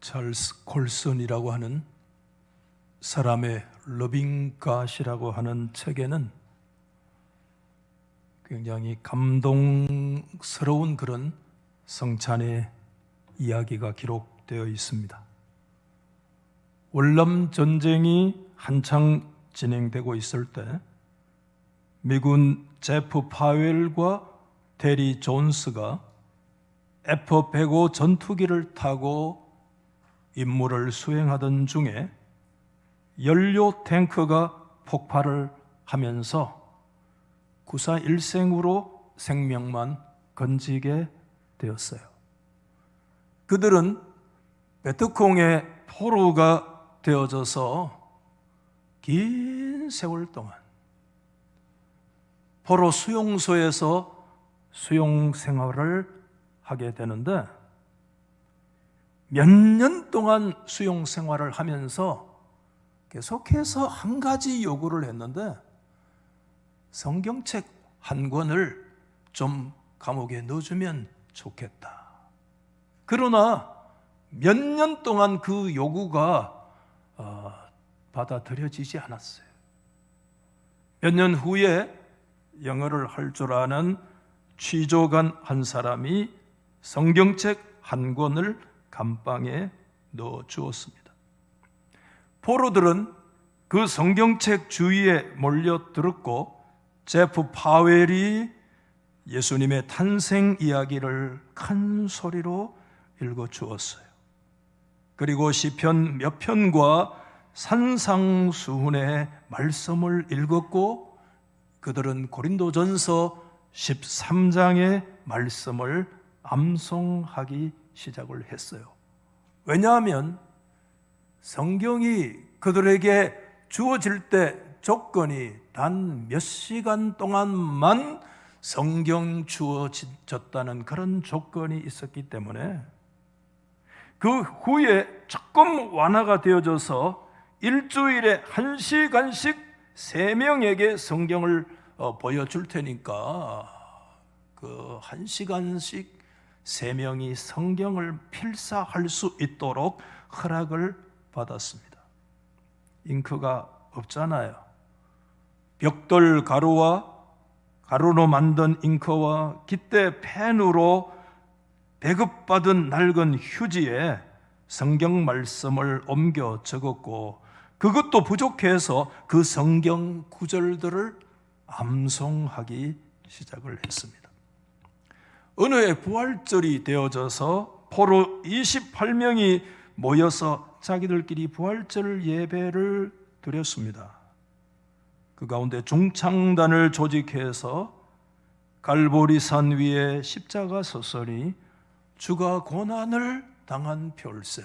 찰스 콜슨이라고 하는 사람의 러빙갓이라고 하는 책에는 굉장히 감동스러운 그런 성찬의 이야기가 기록되어 있습니다. 월남 전쟁이 한창 진행되고 있을 때 미군 제프 파웰과 테리 존스가 F-105 전투기를 타고 임무를 수행하던 중에 연료 탱크가 폭발을 하면서 구사 일생으로 생명만 건지게 되었어요. 그들은 베트콩의 포로가 되어져서 긴 세월 동안 포로 수용소에서 수용 생활을 하게 되는데, 몇 년 동안 수용 생활을 하면서 계속해서 한 가지 요구를 했는데, 성경책 한 권을 좀 감옥에 넣어주면 좋겠다. 그러나 몇 년 동안 그 요구가 받아들여지지 않았어요. 몇 년 후에 영어를 할 줄 아는 취조관 한 사람이 성경책 한 권을 감방에 넣어 주었습니다. 포로들은 그 성경책 주위에 몰려들었고, 제프 파웰이 예수님의 탄생 이야기를 큰 소리로 읽어 주었어요. 그리고 시편 몇 편과 산상수훈의 말씀을 읽었고, 그들은 고린도전서 13장의 말씀을 암송하기 시작을 했어요. 왜냐하면 성경이 그들에게 주어질 때 조건이 단 몇 시간 동안만 성경 주어졌다는 그런 조건이 있었기 때문에, 그 후에 조금 완화가 되어져서 일주일에 1시간씩 3명에게 성경을 보여줄 테니까 그 1시간씩 3명이 성경을 필사할 수 있도록 허락을 받았습니다. 잉크가 없잖아요. 벽돌 가루로 만든 잉크와 깃대 펜으로 배급받은 낡은 휴지에 성경 말씀을 옮겨 적었고, 그것도 부족해서 그 성경 구절들을 암송하기 시작을 했습니다. 어느 해 부활절이 되어져서 포로 28명이 모여서 자기들끼리 부활절 예배를 드렸습니다. 그 가운데 중창단을 조직해서 갈보리산 위에 십자가 서서니 주가 고난을 당한 별세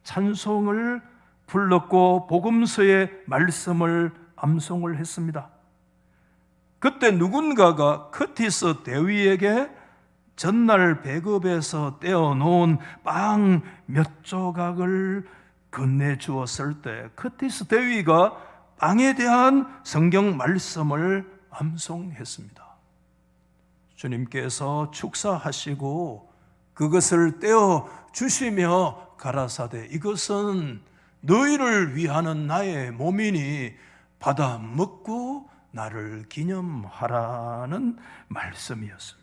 찬송을 불렀고, 복음서의 말씀을 암송을 했습니다. 그때 누군가가 커티스 대위에게 전날 배급에서 떼어놓은 빵 몇 조각을 건네주었을 때, 커티스 대위가 빵에 대한 성경 말씀을 암송했습니다. 주님께서 축사하시고 그것을 떼어 주시며 가라사대, 이것은 너희를 위하는 나의 몸이니 받아 먹고 나를 기념하라는 말씀이었습니다.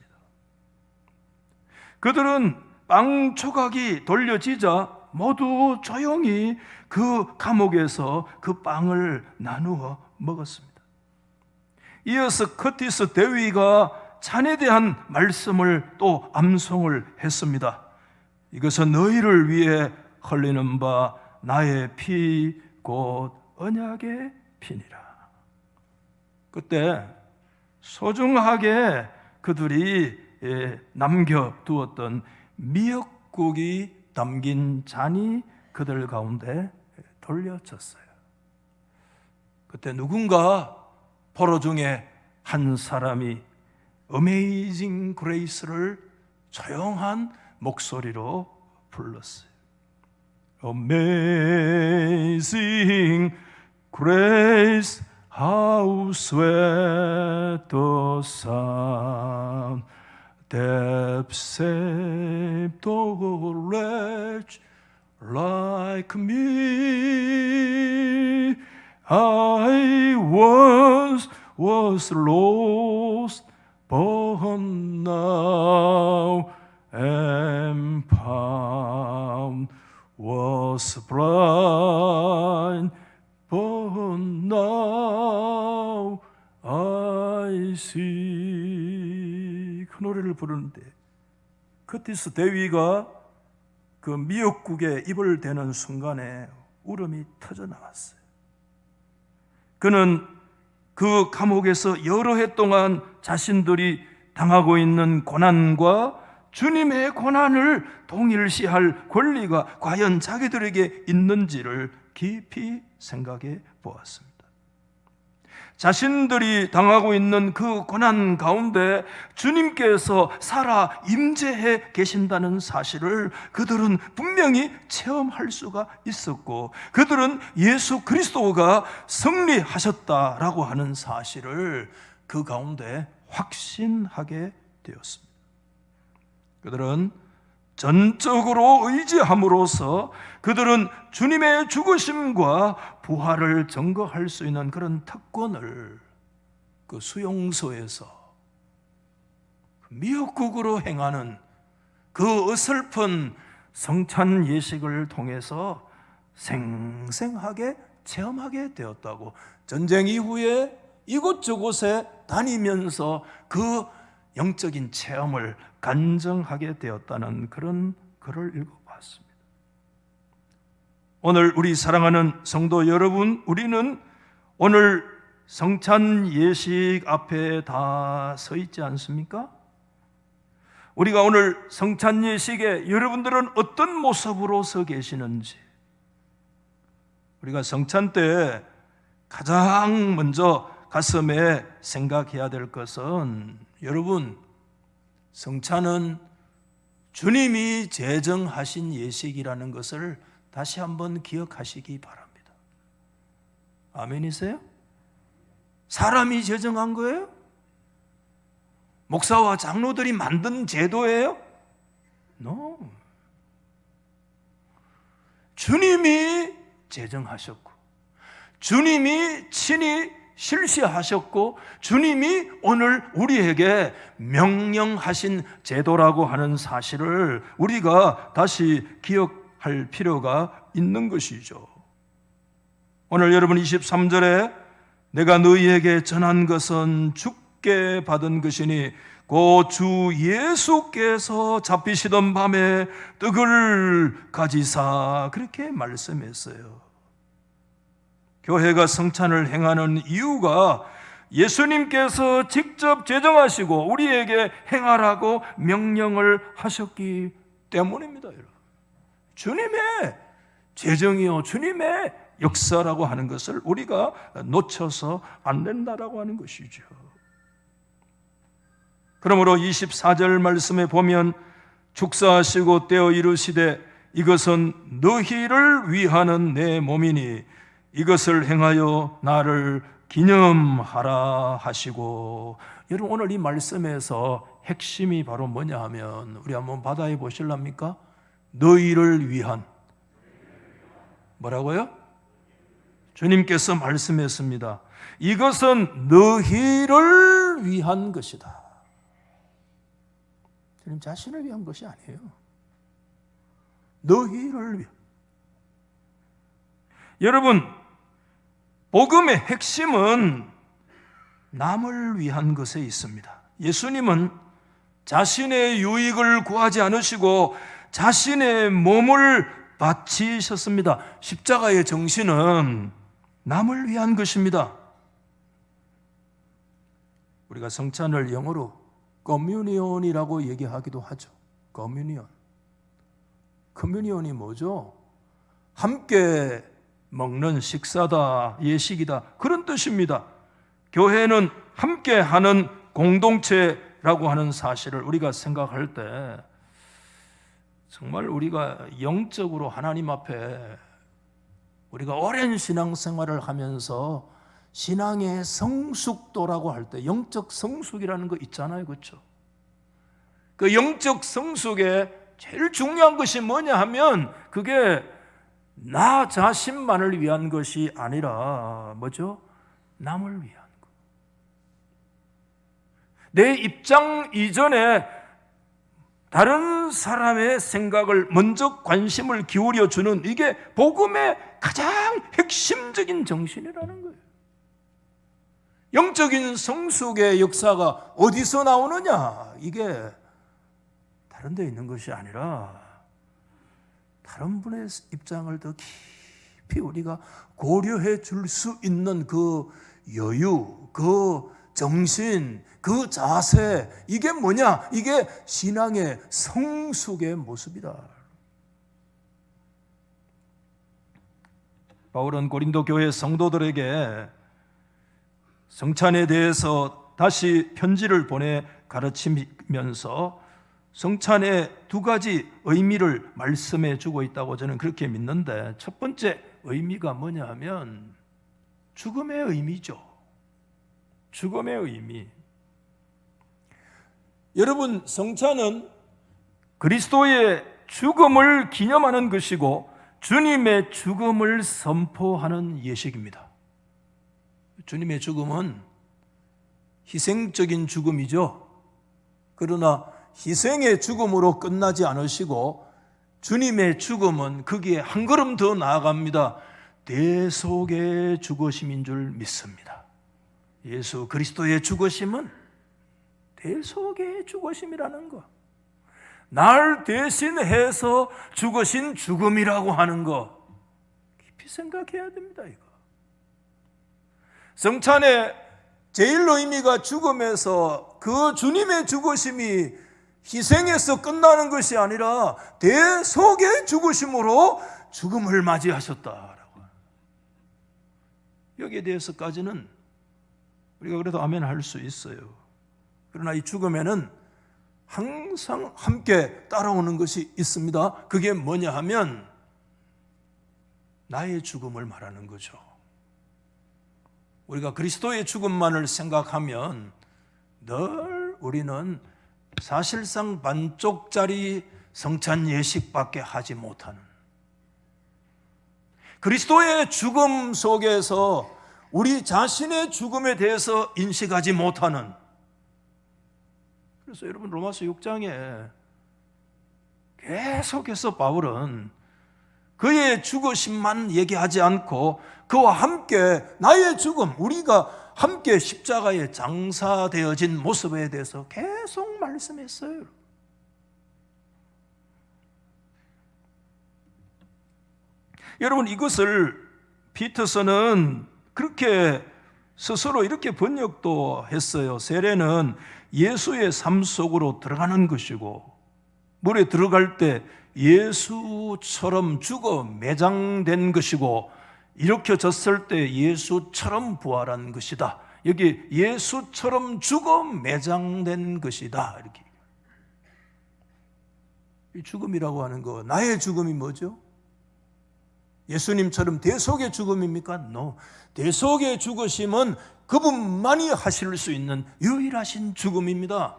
그들은 빵 조각이 돌려지자 모두 조용히 그 감옥에서 그 빵을 나누어 먹었습니다. 이어서 커티스 대위가 잔에 대한 말씀을 또 암송을 했습니다. 이것은 너희를 위해 흘리는 바 나의 피 곧 언약의 피니라. 그때 소중하게 그들이 남겨두었던 미역국이 담긴 잔이 그들 가운데 돌려졌어요. 그때 누군가 포로 중에 한 사람이 Amazing Grace를 조용한 목소리로 불렀어요. Amazing Grace, how sweet the sound that saved a wretch like me. I once was lost, but now am found. Was blind, but now I see. 그 노래를 부르는데 커티스 대위가 그 미역국에 입을 대는 순간에 울음이 터져 나왔어요. 그는 그 감옥에서 여러 해 동안 자신들이 당하고 있는 고난과 주님의 고난을 동일시할 권리가 과연 자기들에게 있는지를 깊이 생각해 보았습니다. 자신들이 당하고 있는 그 고난 가운데 주님께서 살아 임재해 계신다는 사실을 그들은 분명히 체험할 수가 있었고, 그들은 예수 그리스도가 승리하셨다라고 하는 사실을 그 가운데 확신하게 되었습니다. 그들은 전적으로 의지함으로써 그들은 주님의 죽으심과 부활을 증거할 수 있는 그런 특권을 그 수용소에서 미역국으로 행하는 그 어설픈 성찬 예식을 통해서 생생하게 체험하게 되었다고, 전쟁 이후에 이곳저곳에 다니면서 그 영적인 체험을 간증하게 되었다는 그런 글을 읽어봤습니다. 오늘 우리 사랑하는 성도 여러분, 우리는 오늘 성찬 예식 앞에 다 서 있지 않습니까? 우리가 오늘 성찬 예식에 여러분들은 어떤 모습으로 서 계시는지, 우리가 성찬 때 가장 먼저 가슴에 생각해야 될 것은, 여러분, 성찬은 주님이 제정하신 예식이라는 것을 다시 한번 기억하시기 바랍니다. 아멘이세요? 사람이 제정한 거예요? 목사와 장로들이 만든 제도예요? No. 주님이 제정하셨고, 주님이 친히 실시하셨고, 주님이 오늘 우리에게 명령하신 제도라고 하는 사실을 우리가 다시 기억할 필요가 있는 것이죠. 오늘 여러분 23절에 내가 너희에게 전한 것은 주께 받은 것이니 곧 주 예수께서 잡히시던 밤에 떡을 가지사, 그렇게 말씀했어요. 교회가 성찬을 행하는 이유가 예수님께서 직접 제정하시고 우리에게 행하라고 명령을 하셨기 때문입니다. 여러분, 주님의 제정이요, 주님의 역사라고 하는 것을 우리가 놓쳐서 안 된다라고 하는 것이죠. 그러므로 24절 말씀에 보면 축사하시고 떼어 이르시되 이것은 너희를 위하는 내 몸이니 이것을 행하여 나를 기념하라 하시고, 여러분 오늘 이 말씀에서 핵심이 바로 뭐냐 하면, 우리 한번 받아해 보실랍니까? 너희를 위한, 뭐라고요? 주님께서 말씀했습니다. 이것은 너희를 위한 것이다. 주님 자신을 위한 것이 아니에요. 너희를 위한. 여러분, 복음의 핵심은 남을 위한 것에 있습니다. 예수님은 자신의 유익을 구하지 않으시고 자신의 몸을 바치셨습니다. 십자가의 정신은 남을 위한 것입니다. 우리가 성찬을 영어로 커뮤니온이라고 얘기하기도 하죠. 커뮤니온. 커뮤니온이 뭐죠? 함께 먹는 식사다, 예식이다, 그런 뜻입니다. 교회는 함께하는 공동체라고 하는 사실을 우리가 생각할 때 정말 우리가 영적으로 하나님 앞에 우리가 오랜 신앙생활을 하면서 신앙의 성숙도라고 할 때 영적 성숙이라는 거 있잖아요, 그렇죠? 그 영적 성숙에 제일 중요한 것이 뭐냐 하면 그게 나 자신만을 위한 것이 아니라 뭐죠? 남을 위한 것. 내 입장 이전에 다른 사람의 생각을 먼저 관심을 기울여 주는 이게 복음의 가장 핵심적인 정신이라는 거예요. 영적인 성숙의 역사가 어디서 나오느냐? 이게 다른 데 있는 것이 아니라 다른 분의 입장을 더 깊이 우리가 고려해 줄 수 있는 그 여유, 그 정신, 그 자세, 이게 뭐냐? 이게 신앙의 성숙의 모습이다. 바울은 고린도 교회 성도들에게 성찬에 대해서 다시 편지를 보내 가르치면서 성찬의 두 가지 의미를 말씀해 주고 있다고 저는 그렇게 믿는데, 첫 번째 의미가 뭐냐 하면 죽음의 의미죠. 죽음의 의미. 여러분, 성찬은 그리스도의 죽음을 기념하는 것이고 주님의 죽음을 선포하는 예식입니다. 주님의 죽음은 희생적인 죽음이죠. 그러나 희생의 죽음으로 끝나지 않으시고 주님의 죽음은 거기에 한 걸음 더 나아갑니다. 대속의 죽으심인 줄 믿습니다. 예수 그리스도의 죽으심은 대속의 죽으심이라는 거, 날 대신해서 죽으신 죽음이라고 하는 거 깊이 생각해야 됩니다. 이거 성찬의 제일 의미가 죽음에서 그 주님의 죽으심이 희생에서 끝나는 것이 아니라 대속의 죽으심으로 죽음을 맞이하셨다라고. 여기에 대해서까지는 우리가 그래도 아멘 할 수 있어요. 그러나 이 죽음에는 항상 함께 따라오는 것이 있습니다. 그게 뭐냐 하면 나의 죽음을 말하는 거죠. 우리가 그리스도의 죽음만을 생각하면 늘 우리는 사실상 반쪽짜리 성찬 예식밖에 하지 못하는, 그리스도의 죽음 속에서 우리 자신의 죽음에 대해서 인식하지 못하는. 그래서 여러분 로마서 6장에 계속해서 바울은 그의 죽으심만 얘기하지 않고 그와 함께 나의 죽음, 우리가 함께 십자가에 장사되어진 모습에 대해서 계속 말씀했어요. 여러분, 이것을 피터슨은 그렇게 스스로 이렇게 번역도 했어요. 세례는 예수의 삶 속으로 들어가는 것이고 물에 들어갈 때 예수처럼 죽어 매장된 것이고 일으켜졌을 때 예수처럼 부활한 것이다. 여기 예수처럼 죽어 매장된 것이다. 이렇게. 이 죽음이라고 하는 거, 나의 죽음이 뭐죠? 예수님처럼 대속의 죽음입니까? No. 대속의 죽으심은 그분만이 하실 수 있는 유일하신 죽음입니다.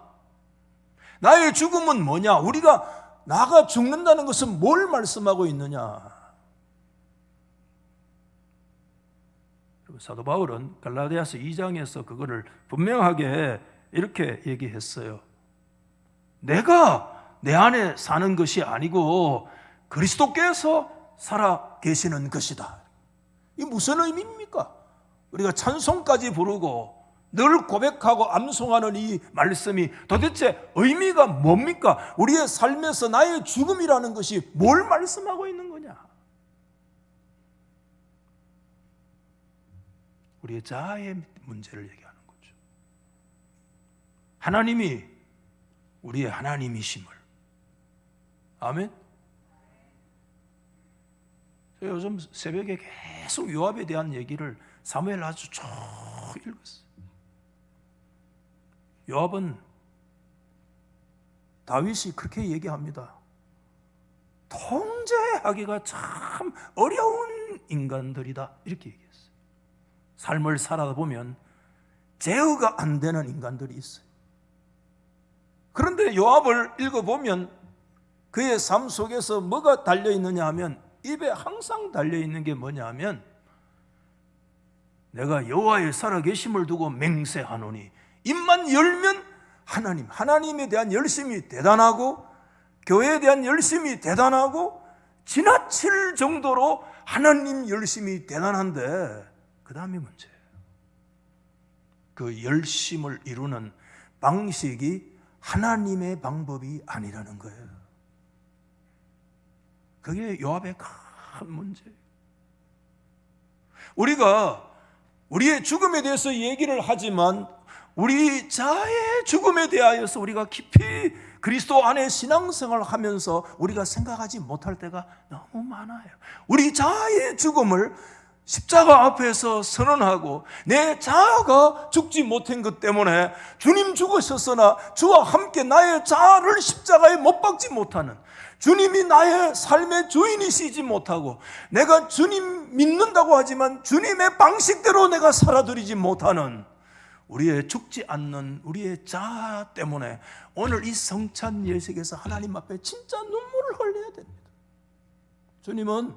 나의 죽음은 뭐냐? 나가 죽는다는 것은 뭘 말씀하고 있느냐? 사도 바울은 갈라디아서 2장에서 그거를 분명하게 이렇게 얘기했어요. 내가 내 안에 사는 것이 아니고 그리스도께서 살아 계시는 것이다. 이게 무슨 의미입니까? 우리가 찬송까지 부르고 늘 고백하고 암송하는 이 말씀이 도대체 의미가 뭡니까? 우리의 삶에서 나의 죽음이라는 것이 뭘 말씀하고 있는 거냐? 우리의 자아의 문제를 얘기하는 거죠. 하나님이 우리의 하나님이심을. 아멘. 요즘 새벽에 계속 요압에 대한 얘기를 사무엘 아주 쭉 읽었어요. 요압은 다윗이 그렇게 얘기합니다. 통제하기가 참 어려운 인간들이다. 이렇게 얘기했어요. 삶을 살아다 보면 제어가 안 되는 인간들이 있어요. 그런데 요압을 읽어보면 그의 삶 속에서 뭐가 달려있느냐 하면 입에 항상 달려있는 게 뭐냐 하면 내가 여호와의 살아계심을 두고 맹세하노니 입만 열면 하나님에 대한 열심이 대단하고 교회에 대한 열심이 대단하고 지나칠 정도로 하나님 열심이 대단한데 그 다음이 문제예요. 그 열심을 이루는 방식이 하나님의 방법이 아니라는 거예요. 그게 요압의 큰 문제예요. 우리가 우리의 죽음에 대해서 얘기를 하지만 우리 자아의 죽음에 대하여서 우리가 깊이 그리스도 안에 신앙생활을 하면서 우리가 생각하지 못할 때가 너무 많아요. 우리 자아의 죽음을 십자가 앞에서 선언하고 내 자아가 죽지 못한 것 때문에 주님 죽으셨으나 주와 함께 나의 자아를 십자가에 못 박지 못하는, 주님이 나의 삶의 주인이시지 못하고 내가 주님 믿는다고 하지만 주님의 방식대로 내가 살아드리지 못하는 우리의 죽지 않는 우리의 자아 때문에 오늘 이 성찬 예식에서 하나님 앞에 진짜 눈물을 흘려야 됩니다. 주님은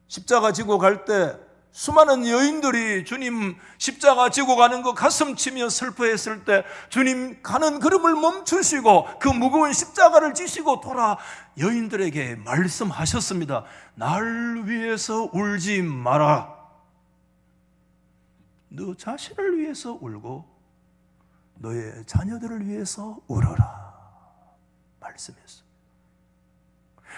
십자가 지고 갈 때 수많은 여인들이 주님 십자가 지고 가는 거 가슴 치며 슬퍼했을 때 주님 가는 걸음을 멈추시고 그 무거운 십자가를 지시고 돌아 여인들에게 말씀하셨습니다. 날 위해서 울지 마라. 너 자신을 위해서 울고 너의 자녀들을 위해서 울어라 말씀했습니다.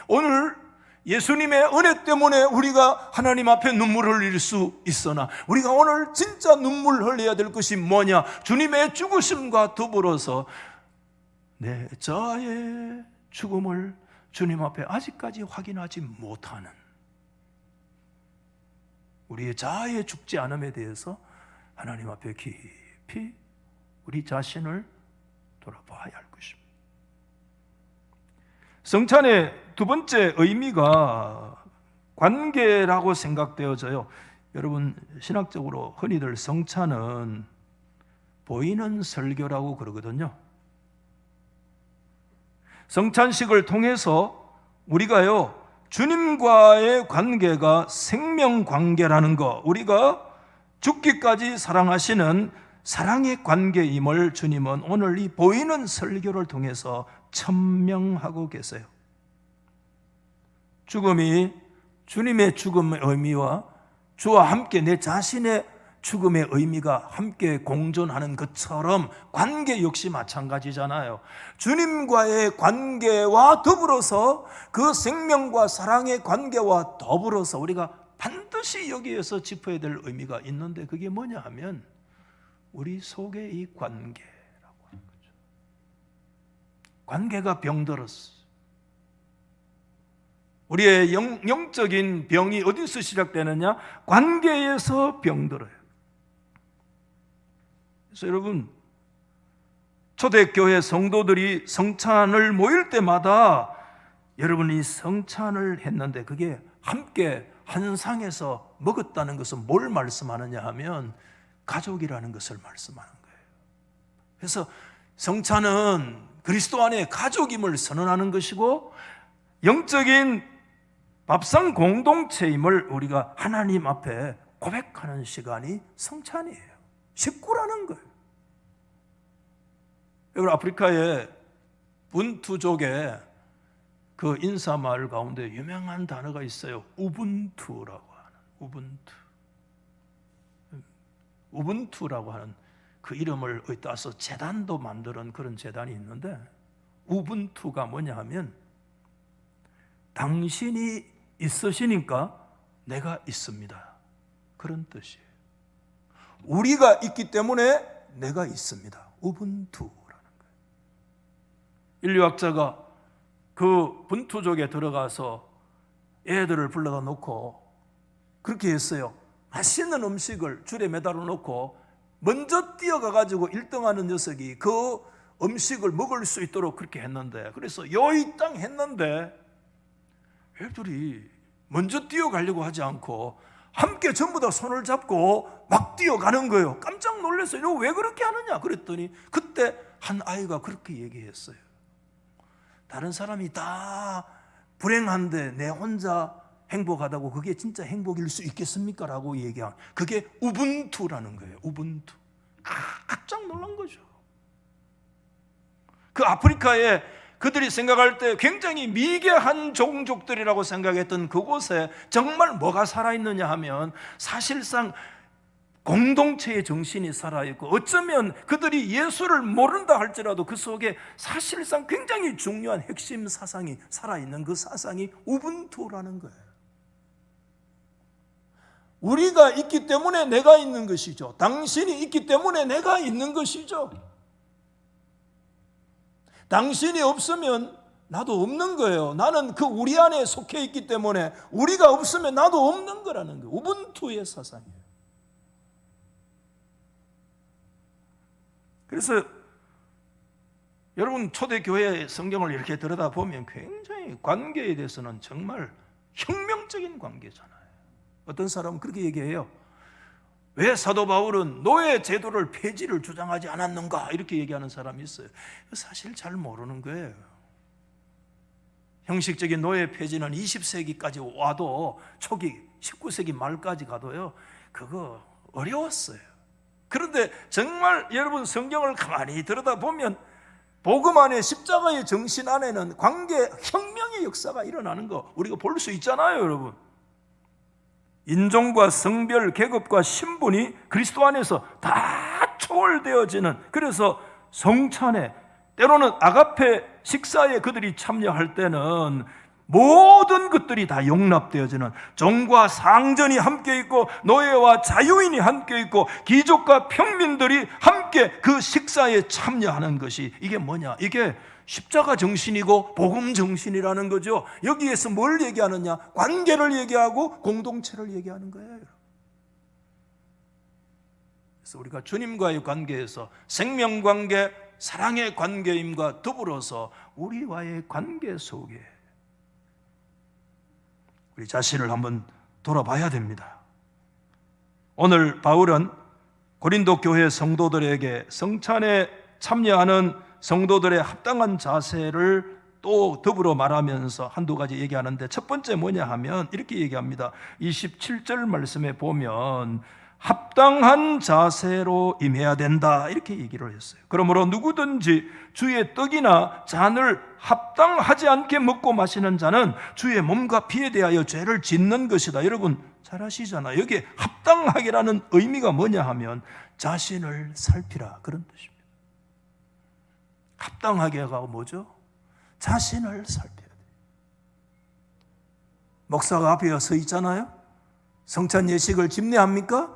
오늘 예수님의 은혜 때문에 우리가 하나님 앞에 눈물을 흘릴 수 있으나 우리가 오늘 진짜 눈물 흘려야 될 것이 뭐냐? 주님의 죽으심과 더불어서 내 자아의 죽음을 주님 앞에 아직까지 확인하지 못하는 우리의 자아의 죽지 않음에 대해서 하나님 앞에 깊이 우리 자신을 돌아봐야 할 것입니다. 성찬의 두 번째 의미가 관계라고 생각되어져요. 여러분, 신학적으로 흔히들 성찬은 보이는 설교라고 그러거든요. 성찬식을 통해서 우리가요, 주님과의 관계가 생명관계라는 거, 우리가 죽기까지 사랑하시는 사랑의 관계임을 주님은 오늘 이 보이는 설교를 통해서 천명하고 계세요. 죽음이 주님의 죽음의 의미와 주와 함께 내 자신의 죽음의 의미가 함께 공존하는 것처럼 관계 역시 마찬가지잖아요. 주님과의 관계와 더불어서 그 생명과 사랑의 관계와 더불어서 우리가 반드시 여기에서 짚어야 될 의미가 있는데 그게 뭐냐 하면 우리 속의 이 관계라고 하는 거죠. 관계가 병들었어. 우리의 영적인 병이 어디서 시작되느냐? 관계에서 병들어요. 그래서 여러분, 초대교회 성도들이 성찬을 모일 때마다 여러분이 성찬을 했는데 그게 함께 한 상에서 먹었다는 것은 뭘 말씀하느냐 하면 가족이라는 것을 말씀하는 거예요. 그래서 성찬은 그리스도 안에 가족임을 선언하는 것이고 영적인 밥상 공동체임을 우리가 하나님 앞에 고백하는 시간이 성찬이에요. 식구라는 거예요. 여러분, 아프리카의 분투족의 그 인사말 가운데 유명한 단어가 있어요. 우분투라고 하는 우분투라고 하는 그 이름을 따서 재단도 만드는 그런 재단이 있는데 우분투가 뭐냐 하면 당신이 있으시니까 내가 있습니다. 그런 뜻이에요. 우리가 있기 때문에 내가 있습니다. 우분투라는 거예요. 인류학자가 그 분투족에 들어가서 애들을 불러다 놓고 그렇게 했어요. 맛있는 음식을 줄에 매달아 놓고 먼저 뛰어가가지고 1등하는 녀석이 그 음식을 먹을 수 있도록 그렇게 했는데, 그래서 요이땅 했는데 애들이 먼저 뛰어가려고 하지 않고 함께 전부 다 손을 잡고 막 뛰어가는 거예요. 깜짝 놀랐어요. 너 왜 그렇게 하느냐 그랬더니 그때 한 아이가 그렇게 얘기했어요. 다른 사람이 다 불행한데 내 혼자 행복하다고 그게 진짜 행복일 수 있겠습니까? 라고 얘기한, 그게 우분투라는 거예요. 우분투. 깜짝 놀란 거죠. 그 아프리카에 그들이 생각할 때 굉장히 미개한 종족들이라고 생각했던 그곳에 정말 뭐가 살아있느냐 하면 사실상 공동체의 정신이 살아있고, 어쩌면 그들이 예수를 모른다 할지라도 그 속에 사실상 굉장히 중요한 핵심 사상이 살아있는, 그 사상이 우분투라는 거예요. 우리가 있기 때문에 내가 있는 것이죠. 당신이 있기 때문에 내가 있는 것이죠. 당신이 없으면 나도 없는 거예요. 나는 그 우리 안에 속해 있기 때문에 우리가 없으면 나도 없는 거라는 거예요. 우분투의 사상이에요. 그래서 여러분, 초대교회 성경을 이렇게 들여다보면 굉장히 관계에 대해서는 정말 혁명적인 관계잖아요. 어떤 사람은 그렇게 얘기해요. 왜 사도 바울은 노예 제도를 폐지를 주장하지 않았는가, 이렇게 얘기하는 사람이 있어요. 사실 잘 모르는 거예요. 형식적인 노예 폐지는 20세기까지 와도, 초기 19세기 말까지 가도요, 그거 어려웠어요. 그런데 정말 여러분, 성경을 가만히 들여다보면 복음 안에, 십자가의 정신 안에는 관계 혁명의 역사가 일어나는 거 우리가 볼 수 있잖아요. 여러분, 인종과 성별, 계급과 신분이 그리스도 안에서 다 초월되어지는, 그래서 성찬에, 때로는 아가페 식사에 그들이 참여할 때는 모든 것들이 다 용납되어지는, 종과 상전이 함께 있고 노예와 자유인이 함께 있고 귀족과 평민들이 함께 그 식사에 참여하는 것이, 이게 뭐냐? 이게 십자가 정신이고 복음 정신이라는 거죠. 여기에서 뭘 얘기하느냐? 관계를 얘기하고 공동체를 얘기하는 거예요. 그래서 우리가 주님과의 관계에서 생명관계, 사랑의 관계임과 더불어서 우리와의 관계 속에 우리 자신을 한번 돌아봐야 됩니다. 오늘 바울은 고린도 교회 성도들에게 성찬에 참여하는 성도들의 합당한 자세를 또 더불어 말하면서 한두 가지 얘기하는데, 첫 번째 뭐냐 하면 이렇게 얘기합니다. 27절 말씀에 보면 합당한 자세로 임해야 된다, 이렇게 얘기를 했어요. 그러므로 누구든지 주의 떡이나 잔을 합당하지 않게 먹고 마시는 자는 주의 몸과 피에 대하여 죄를 짓는 것이다. 여러분 잘 아시잖아요. 여기에 합당하게라는 의미가 뭐냐 하면 자신을 살피라, 그런 뜻입니다. 합당하게가 뭐죠? 자신을 살펴야 돼요. 목사가 앞에 서 있잖아요. 성찬 예식을 집례합니까?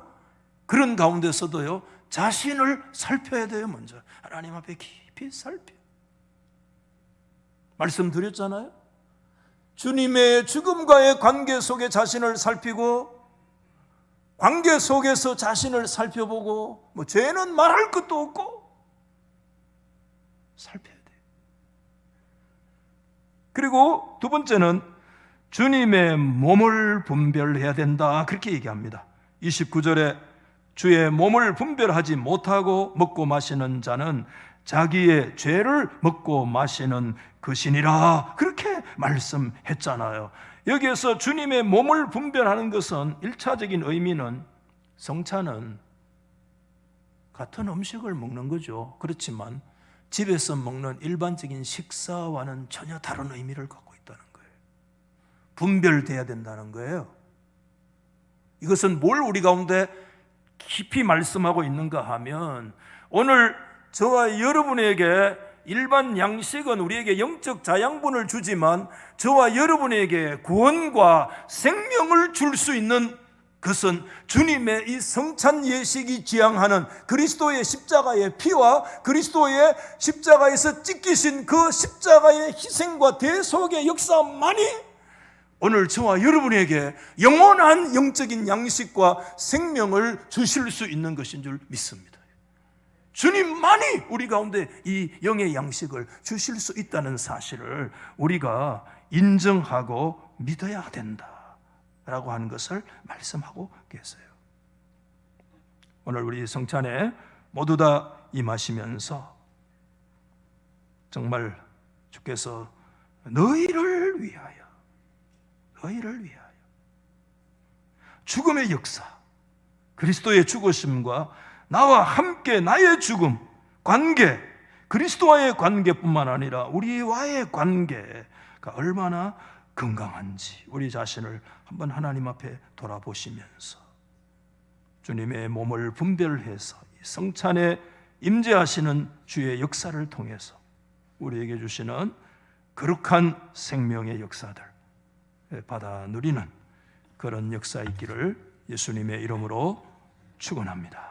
그런 가운데서도요, 자신을 살펴야 돼요. 먼저 하나님 앞에 깊이 살펴. 말씀드렸잖아요. 주님의 죽음과의 관계 속에 자신을 살피고, 관계 속에서 자신을 살펴보고, 뭐 죄는 말할 것도 없고 살펴야 돼요. 그리고 두 번째는 주님의 몸을 분별해야 된다, 그렇게 얘기합니다. 29절에 주의 몸을 분별하지 못하고 먹고 마시는 자는 자기의 죄를 먹고 마시는 것이니라, 그렇게 말씀했잖아요. 여기에서 주님의 몸을 분별하는 것은 1차적인 의미는, 성찬은 같은 음식을 먹는 거죠. 그렇지만 집에서 먹는 일반적인 식사와는 전혀 다른 의미를 갖고 있다는 거예요. 분별돼야 된다는 거예요. 이것은 뭘 우리 가운데 깊이 말씀하고 있는가 하면, 오늘 저와 여러분에게 일반 양식은 우리에게 영적 자양분을 주지만 저와 여러분에게 구원과 생명을 줄 수 있는 그것은 주님의 이 성찬 예식이 지향하는 그리스도의 십자가의 피와 그리스도의 십자가에서 찢기신 그 십자가의 희생과 대속의 역사만이 오늘 저와 여러분에게 영원한 영적인 양식과 생명을 주실 수 있는 것인 줄 믿습니다. 주님만이 우리 가운데 이 영의 양식을 주실 수 있다는 사실을 우리가 인정하고 믿어야 된다라고 하는 것을 말씀하고 계세요. 오늘 우리 성찬에 모두 다 임하시면서 정말 주께서 너희를 위하여, 너희를 위하여. 죽음의 역사, 그리스도의 죽으심과 나와 함께 나의 죽음, 관계, 그리스도와의 관계뿐만 아니라 우리와의 관계가 얼마나 건강한지 우리 자신을 한번 하나님 앞에 돌아보시면서 주님의 몸을 분별해서 성찬에 임재하시는 주의 역사를 통해서 우리에게 주시는 거룩한 생명의 역사들 받아 누리는 그런 역사 있기를 예수님의 이름으로 축원합니다.